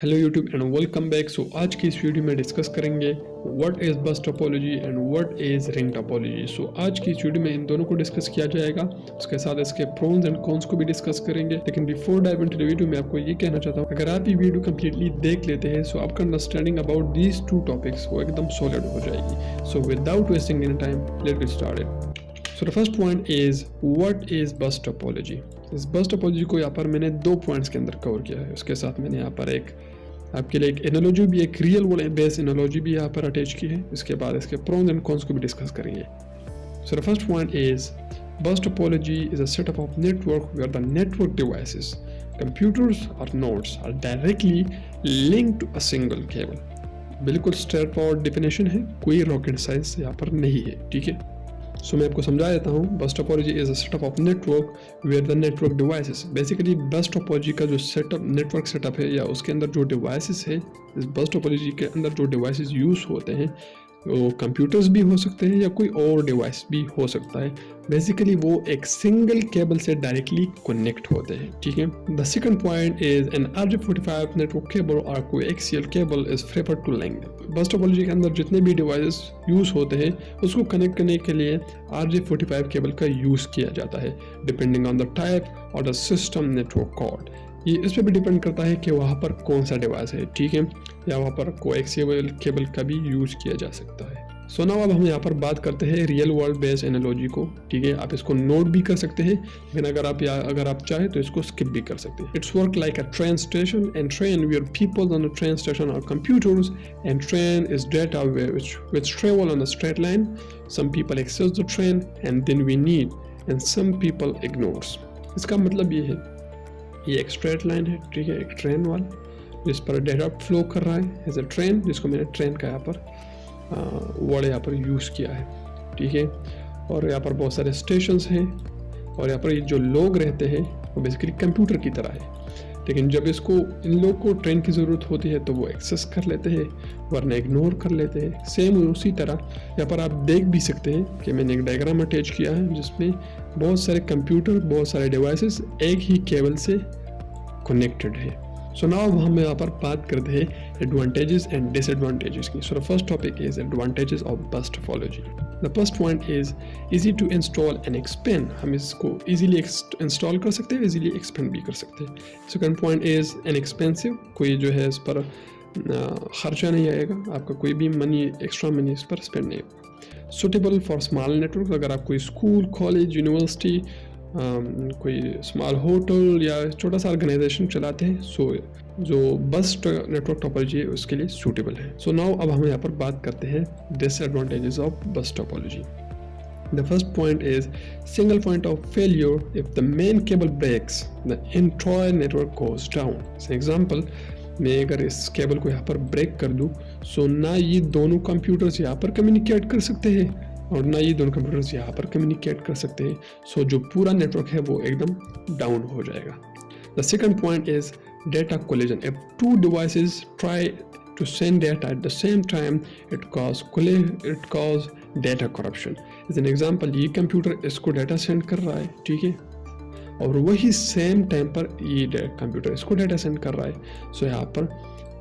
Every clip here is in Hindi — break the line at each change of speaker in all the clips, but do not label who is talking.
Hello YouTube and welcome back. So आज की इस वीडियो में डिस्कस करेंगे what is bus topology and what is ring topology. So आज की इस वीडियो में इन दोनों को डिस्कस किया जाएगा, उसके साथ इसके प्रोन्स एंड कॉन्स को भी डिस्कस करेंगे। लेकिन before dive into the video मैं आपको ये कहना चाहता हूँ, अगर आप ये वीडियो कम्प्लीटली देख लेते हैं सो आपका understanding about these two topics वो एकदम सॉलिड हो जाएगी। So without wasting any time let's get started. So the first point is what is bus topology। इस बस टोपोलॉजी को यहाँ पर मैंने 2 पॉइंट्स के अंदर कवर किया है। उसके साथ मैंने यहाँ पर एक आपके लिए एक एनालॉजी भी, एक रियल वर्ल्ड बेस्ड एनालॉजी भी यहाँ पर अटैच की है। इसके बाद इसके प्रोन्स एंड कॉन्स को भी डिस्कस करेंगे। So the first point is bus topology is a setup of network where the network devices computers और nodes are directly linked to a single cable. बिल्कुल स्ट्रेट फॉरवर्ड डेफिनेशन है, कोई रॉकेट साइंस यहाँ पर नहीं है, ठीक है। सो मैं आपको समझा देता हूँ। Bus topology is a setup of network where the network devices. Basically bus topology का जो सेटअप, नेटवर्क सेटअप है या उसके अंदर जो डिवाइसेस है, इस बस टोपोलॉजी के अंदर जो डिवाइसेस यूज होते हैं वो कंप्यूटर्स भी हो सकते हैं या कोई और डिवाइस भी हो सकता है। बेसिकली वो एक सिंगल केबल से डायरेक्टली कनेक्ट होते हैं, ठीक है। The second point is an RJ45 network cable और coaxial cable is preferred to link. Bus topology के अंदर जितने भी डिवाइसेस यूज होते हैं उसको कनेक्ट करने के लिए RJ45 केबल का यूज किया जाता है, डिपेंडिंग ऑन द टाइप और द सिस्टम नेटवर्क कोड। ये इस पर भी डिपेंड करता है कि वहाँ पर कौन सा डिवाइस है, ठीक है, या वहाँ पर कोएक्सियल केबल का भी यूज किया जा सकता है। सो नाउ अब हम यहाँ पर बात करते हैं रियल वर्ल्ड बेस्ड एनालॉजी को, ठीक है। आप इसको नोट भी कर सकते हैं, लेकिन अगर आप चाहें तो इसको स्किप भी कर सकते हैं। It's work like a train station and train where people on the train station are computers and train is data which travel on a straight line. Some people access the train and then we need and some people ignores। इसका मतलब ये है, ये एक स्ट्रेट लाइन है, ठीक है, एक ट्रेन वाला जिस पर डेटा फ्लो कर रहा है एज अ ट्रेन, जिसको मैंने ट्रेन का यहाँ पर वर्ड यहाँ पर यूज़ किया है, ठीक है। और यहाँ पर बहुत सारे स्टेशंस हैं और यहाँ पर ये जो लोग रहते हैं वो बेसिकली कंप्यूटर की तरह है, लेकिन जब इन लोग को ट्रेन की ज़रूरत होती है तो वो एक्सेस कर लेते हैं वरना इग्नोर कर लेते हैं। सेम उसी तरह यहाँ पर आप देख भी सकते हैं कि मैंने एक डायग्राम अटैच किया है जिसमें बहुत सारे कंप्यूटर, बहुत सारे डिवाइसेस एक ही केबल से कनेक्टेड है। सो नाउ हम यहाँ पर बात करते हैं एडवांटेजेस एंड डिसएडवांटेजेस की। So the first topic is advantages of bus topology. The first point is easy to install and expand. हम इसको इजीली इंस्टॉल कर सकते हैं, इजीली एक्सपेंड भी कर सकते हैं। Second point is inexpensive. कोई जो है इस पर खर्चा नहीं आएगा, आपका कोई भी एक्स्ट्रा मनी इस पर स्पेंड नहीं होगा। Suitable for small network. अगर आप कोई स्कूल, कॉलेज, यूनिवर्सिटी, कोई स्मॉल होटल या छोटा सा ऑर्गेनाइजेशन चलाते हैं, सो जो बस नेटवर्क टोपोलॉजी है उसके लिए सूटेबल है। सो नाउ अब हम यहाँ पर बात करते हैं disadvantages of bus topology. The first point is single point of failure. If the main cable breaks, the entire network goes down. For example, मैं अगर इस केबल को यहाँ पर ब्रेक कर दूँ, सो ना ये दोनों कंप्यूटर्स यहाँ पर कम्युनिकेट कर सकते हैं और ना ये दोनों कंप्यूटर्स यहाँ पर कम्युनिकेट कर सकते हैं। सो जो पूरा नेटवर्क है वो एकदम डाउन हो जाएगा। The second point is data collision. If two devices try to send data at the same time, it cause data corruption. As an example, ये कंप्यूटर इसको डाटा सेंड कर रहा है, ठीक है, और वही सेम टाइम पर ये कंप्यूटर इसको डाटा सेंड कर रहा है। सो यहाँ पर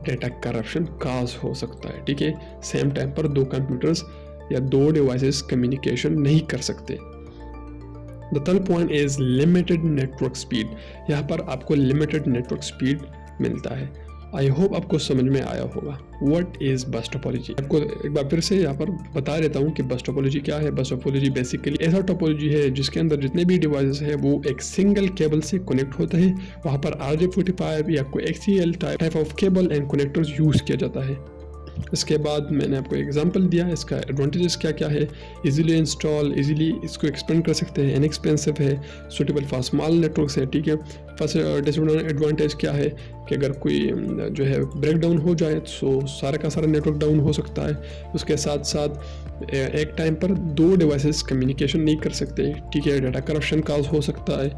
डेटा करप्शन काज हो सकता है, ठीक है। सेम टाइम पर दो कंप्यूटर्स या दो डिवाइसेस कम्युनिकेशन नहीं कर सकते। The third point is limited network speed. यहाँ पर आपको लिमिटेड नेटवर्क स्पीड मिलता है। आई होप आपको समझ में आया होगा व्हाट इज बस टोपोलॉजी। आपको एक बार फिर से यहाँ पर बता देता हूँ कि बस टोपोलॉजी क्या है। बस टोपोलॉजी बेसिकली ऐसा टोपोलॉजी है जिसके अंदर जितने भी डिवाइसेस है वो एक सिंगल केबल से कनेक्ट होते हैं। वहाँ पर RJ45 या कोई axial type of cable and connectors use किया जाता है। इसके बाद मैंने आपको एग्जांपल दिया, इसका एडवांटेजेस क्या क्या है। इजीली इंस्टॉल, इजीली इसको एक्सपेंड कर सकते हैं, इनएक्सपेंसिव है, सूटेबल फॉर स्मॉल नेटवर्क्स है, ठीक है। फर्स्ट डिसएडवांटेज क्या है कि अगर कोई जो है ब्रेक डाउन हो जाए तो सारा का सारा नेटवर्क डाउन हो सकता है। उसके साथ साथ एक टाइम पर दो डिवाइसेस कम्युनिकेशन नहीं कर सकते, ठीक है, डाटा करप्शन काज हो सकता है।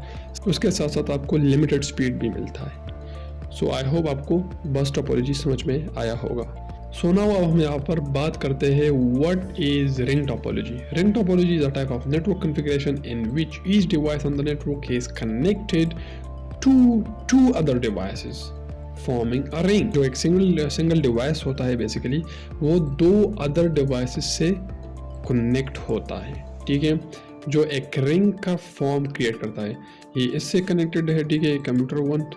उसके साथ साथ आपको लिमिटेड स्पीड भी मिलता है। सो आई होप आपको बस टोपोलॉजी समझ में आया होगा। सो नाउ अब हम यहाँ पर बात करते हैं what is ring topology. Ring topology is a type of network configuration in which each device on the network is connected to two other devices forming a ring. जो एक सिंगल डिवाइस होता है बेसिकली वो 2 अदर डिवाइसेस से कनेक्ट होता है, ठीक है, जो एक रिंग का फॉर्म क्रिएट करता है। ये इससे कनेक्टेड है, ठीक है, कंप्यूटर 1,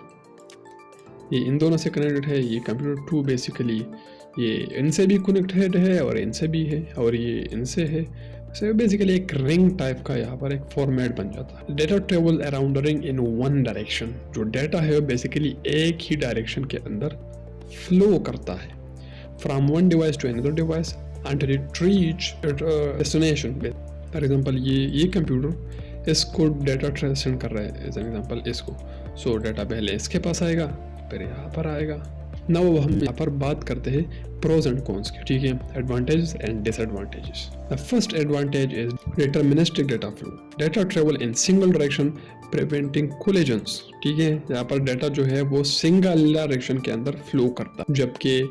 ये इन दोनों से कनेक्टेड है, ये कंप्यूटर 2 बेसिकली ये इनसे भी कनेक्टेड है और इनसे भी है और ये इनसे है। सो बेसिकली एक रिंग टाइप का यहाँ पर एक फॉर्मेट बन जाता है। Data travel around ring in one direction. जो डेटा है बेसिकली एक ही डायरेक्शन के अंदर फ्लो करता है from one device to another device until it reach destination। For example ये कंप्यूटर इसको डेटा सेंड कर रहा है एज एन एग्जांपल इसको। सो डेटा पहले इसके पास आएगा फिर यहाँ पर आएगा। नाउ हम यहाँ पर बात करते हैं प्रोज एंड कॉन्स की, ठीक है, advantages and disadvantages. The first advantage is deterministic data flow. Data travel in single direction preventing collisions, ठीक है, यहाँ पर डेटा जो है वो सिंगल डायरेक्शन के अंदर फ्लो करता है, जबकि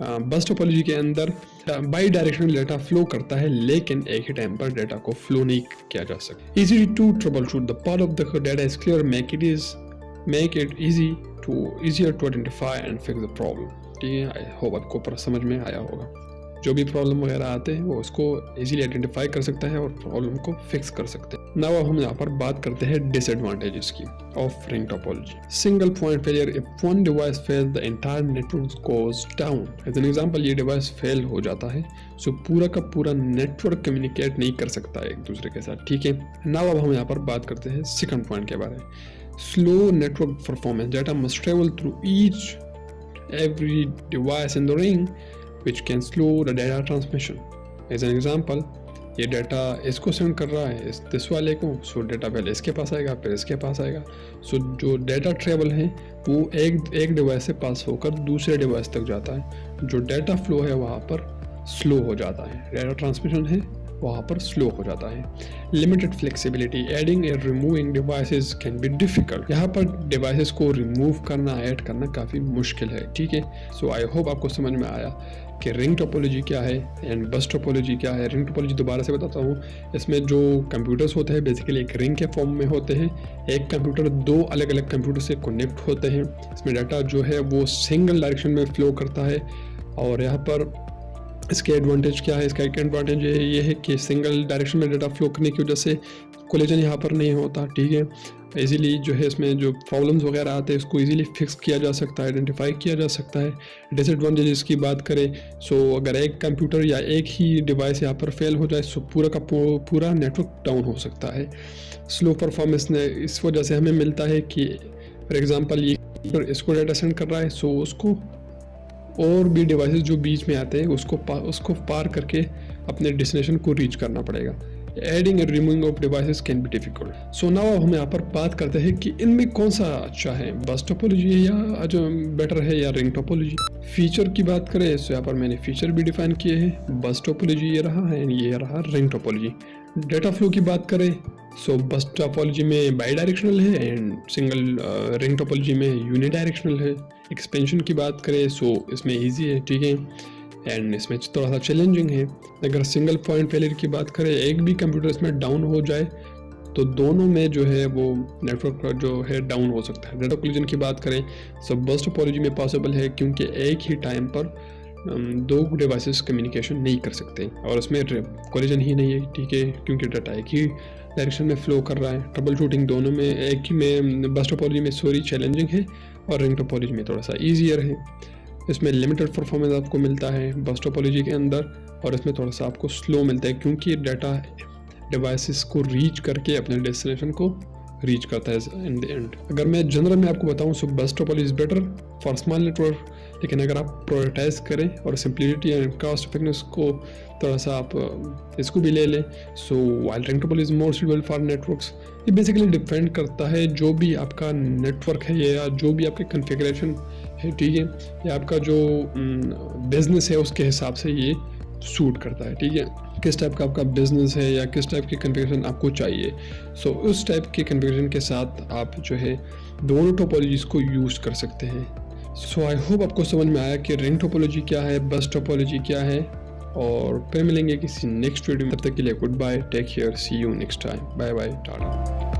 बस टोपोलॉजी के अंदर बाई डायरेक्शनल डेटा फ्लो करता है लेकिन एक ही टाइम पर डेटा को फ्लो नहीं किया जा सकता। Easy to troubleshoot the part of the data is clear, make it easier to identify and fix the problem, ठीक है। आई होप आपको पर समझ में आया होगा। जो भी प्रॉब्लम वगैरह आते हैं वो उसको इजीली आइडेंटिफाई कर सकता है और प्रॉब्लम को फिक्स कर सकते हैं। नाउ हम यहाँ पर बात करते हैं डिसएडवांटेजेस की of ring topology. Single point failure, if one device fail the entire network goes down. As an example ये डिवाइस फेल हो जाता है सो पूरा का पूरा नेटवर्क कम्युनिकेट नहीं कर सकता एक दूसरे के साथ, ठीक है। नाउ अब हम यहाँ पर बात करते हैं सेकंड पॉइंट के बारे में। Slow network performance. Data must travel through every device in the ring, which can slow the data transmission. As an example, ये डाटा इसको सेंड कर रहा है इस वाले को, सो डाटा पहले इसके पास आएगा फिर इसके पास आएगा। सो जो डाटा ट्रेवल है वो एक डिवाइस से पास होकर दूसरे डिवाइस तक जाता है। जो डाटा फ्लो है वहाँ पर स्लो हो जाता है, डाटा ट्रांसमिशन है वहाँ पर स्लो हो जाता है। Limited flexibility, adding and removing devices can be difficult. यहाँ पर डिवाइसेस को रिमूव करना ऐड करना काफ़ी मुश्किल है, ठीक है। सो आई होप आपको समझ में आया कि रिंग टोपोलॉजी क्या है एंड बस टोपोलॉजी क्या है। रिंग टोपोलॉजी दोबारा से बताता हूँ, इसमें जो कंप्यूटर्स होते हैं बेसिकली एक रिंग के फॉर्म में होते हैं। एक कंप्यूटर 2 अलग अलग कंप्यूटर से कनेक्ट होते हैं। इसमें डाटा जो है वो सिंगल डायरेक्शन में फ्लो करता है। और यहाँ पर इसके एडवांटेज क्या है, इसका एक एडवांटेज ये है कि सिंगल डायरेक्शन में डाटा फ्लो करने की वजह से कोलिजन यहाँ पर नहीं होता, ठीक है। इजीली जो है इसमें जो प्रॉब्लम्स वगैरह आते हैं उसको इजीली फिक्स किया जा सकता है, आइडेंटिफाई किया जा सकता है। डिसएडवांटेजेस की बात करें सो अगर एक कंप्यूटर या एक ही डिवाइस यहाँ पर फेल हो जाए सो पूरा का पूरा नेटवर्क डाउन हो सकता है। स्लो परफॉर्मेंस ने इस वजह से हमें मिलता है कि फॉर एग्जांपल ये इसको डाटा सेंड कर रहा है सो उसको और भी डिवाइसेस जो बीच में आते हैं उसको पार करके अपने डेस्टिनेशन को रीच करना पड़ेगा। Adding and removing of devices can be difficult. So now हम यहाँ पर बात करते हैं कि इनमें कौन सा अच्छा है, बस टोपोलॉजी है या जो बेटर है या रिंग टोपोलॉजी। फीचर की बात करें तो यहाँ पर मैंने फीचर भी डिफाइन किए हैं। बस टोपोलॉजी ये रहा है एंड ये रहा रिंग टोपोलॉजी। डेटा फ्लो की बात करें सो बस टोपोलॉजी में बाई डायरेक्शनल है एंड सिंगल रिंग टोपोलॉजी में यूनि डायरेक्शनल है। एक्सपेंशन की बात करें सो इसमें ईजी है, ठीक है, एंड इसमें थोड़ा सा चैलेंजिंग है। अगर सिंगल पॉइंट फेलियर की बात करें, एक भी कंप्यूटर इसमें डाउन हो जाए तो दोनों में जो है वो नेटवर्क जो है डाउन हो सकता है। डाटा कोलिजन की बात करें सो बस टोपोलॉजी में पॉसिबल है क्योंकि एक ही टाइम पर 2 डिवाइसेस कम्युनिकेशन नहीं कर सकते और उसमें कोलिजन ही नहीं है, ठीक है, क्योंकि डाटा एक ही डायरेक्शन में फ्लो कर रहा है। ट्रबल शूटिंग दोनों में एक ही में बस टोपोलॉजी में चैलेंजिंग है और रिंग टोपोलॉजी में थोड़ा सा ईजियर है। इसमें लिमिटेड परफॉर्मेंस आपको मिलता है बस टोपोलॉजी के अंदर और इसमें थोड़ा सा आपको स्लो मिलता है क्योंकि डाटा डिवाइसेस को रीच करके अपने डेस्टिनेशन को रीच करता है इन द एंड। अगर मैं जनरल में आपको बताऊं so bus topology is better for small network, लेकिन अगर आप प्रायोरिटाइज करें और सिंप्लिसिटी एंड कॉस्ट इफेक्टिवनेस को थोड़ा सा आप इसको भी ले लें so while ring topology is more suitable for networks. ये बेसिकली डिपेंड करता है जो भी आपका नेटवर्क है या जो भी आपके कॉन्फ़िगरेशन है, ठीक है, या आपका जो बिजनेस है उसके हिसाब से ये सूट करता है, ठीक है, किस टाइप का आपका बिजनेस है या किस टाइप की कॉन्फ़िगरेशन आपको चाहिए। सो उस टाइप के कॉन्फ़िगरेशन के साथ आप जो है दोनों टोपोलॉजीज़ को यूज़ कर सकते हैं। सो आई होप आपको समझ में आया कि रिंग टोपोलॉजी क्या है, बस टोपोलॉजी क्या है, और फिर मिलेंगे किसी नेक्स्ट वीडियो में। तब तक के लिए good bye, take care, see you next time, bye bye, Tata.